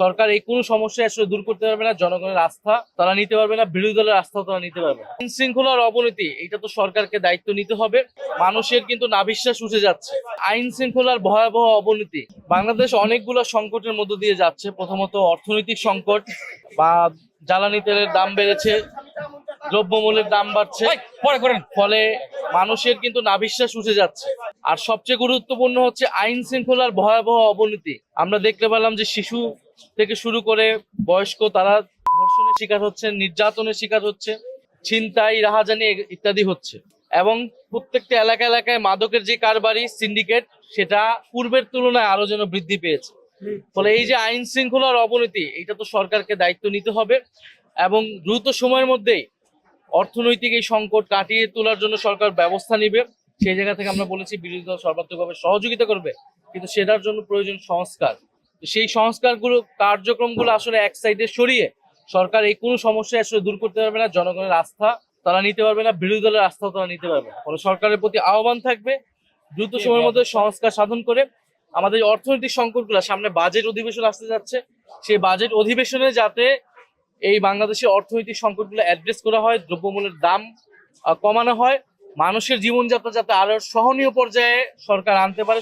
সরকার এই কোনো সমস্যা আসলে দূর করতে পারবে না, জনগণের আস্থা তারা নিতে পারবে না, বিরোধী দলের আস্থা তারা নিতে পারবে না। আইন শৃঙ্খলার অবনতি, এটা তো সরকারকে দায়িত্ব নিতে হবে। মানুষের কিন্তু নাভিশ্বাস উঠে যাচ্ছে। আইন শৃঙ্খলার ভয়াবহ অবনতি, বাংলাদেশ অনেকগুলো সংকটের মধ্য দিয়ে যাচ্ছে। প্রথমত অর্থনৈতিক সংকট, বা জ্বালানি তেলের দাম বেড়েছে, দ্রব্যমূল্যের দাম বাড়ছে, ফলে মানুষের কিন্তু নাভিশ্বাস উঠে যাচ্ছে। আর সবচেয়ে গুরুত্বপূর্ণ হচ্ছে আইন শৃঙ্খলার ভয়াবহ অবনতি। আমরা দেখতে পেলাম যে শিশু থেকে শুরু করে বয়স্ক তারা ধর্ষণের শিকার হচ্ছে, নির্যাতনের শিকার হচ্ছে, ছিনতাই, রাহাজানি ইত্যাদি হচ্ছে। এবং প্রত্যেকটা এলাকা এলাকায় মাদকের যে কারবারি সিন্ডিকেট, সেটা পূর্বের তুলনায় আরো যেন বৃদ্ধি পেয়েছে। ফলে এই যে আইন শৃঙ্খলার অবনতি, এটা তো সরকারকে দায়িত্ব নিতে হবে এবং দ্রুত সময়ের মধ্যেই অর্থনৈতিক এই সংকট কাটিয়ে তোলার জন্য সরকার ব্যবস্থা নিবে। সেই জায়গা থেকে আমরা বলেছি বিরোধী দল সর্বাত্মকভাবে সহযোগিতা করবে, কিন্তু সেটার জন্য প্রয়োজন সংস্কার। সেই সংস্কারগুলো, কার্যক্রমগুলো আসলে এক সাইডে সরিয়ে সরকার এই কোনো সমস্যা আসলে দূর করতে পারবে না, জনগণের আস্থা তারা নিতে পারবে না, বিরোধী দলের আস্থা তারা নিতে পারবে না। ফলে সরকারের প্রতি আহ্বান থাকবে দ্রুত সময়ের মধ্যে সংস্কার সাধন করে আমাদের অর্থনৈতিক সংকটগুলো, সামনে বাজেট অধিবেশন আসতে যাচ্ছে, সেই বাজেট অধিবেশনে যাতে এই বাংলাদেশের অর্থনৈতিক সংকটগুলো অ্যাড্রেস করা হয়, দ্রব্যমূল্যের দাম কমানো হয়, মানুষের জীবনযাত্রা যাতে আরো সহনীয় পর্যায়ে সরকার আনতে পারে।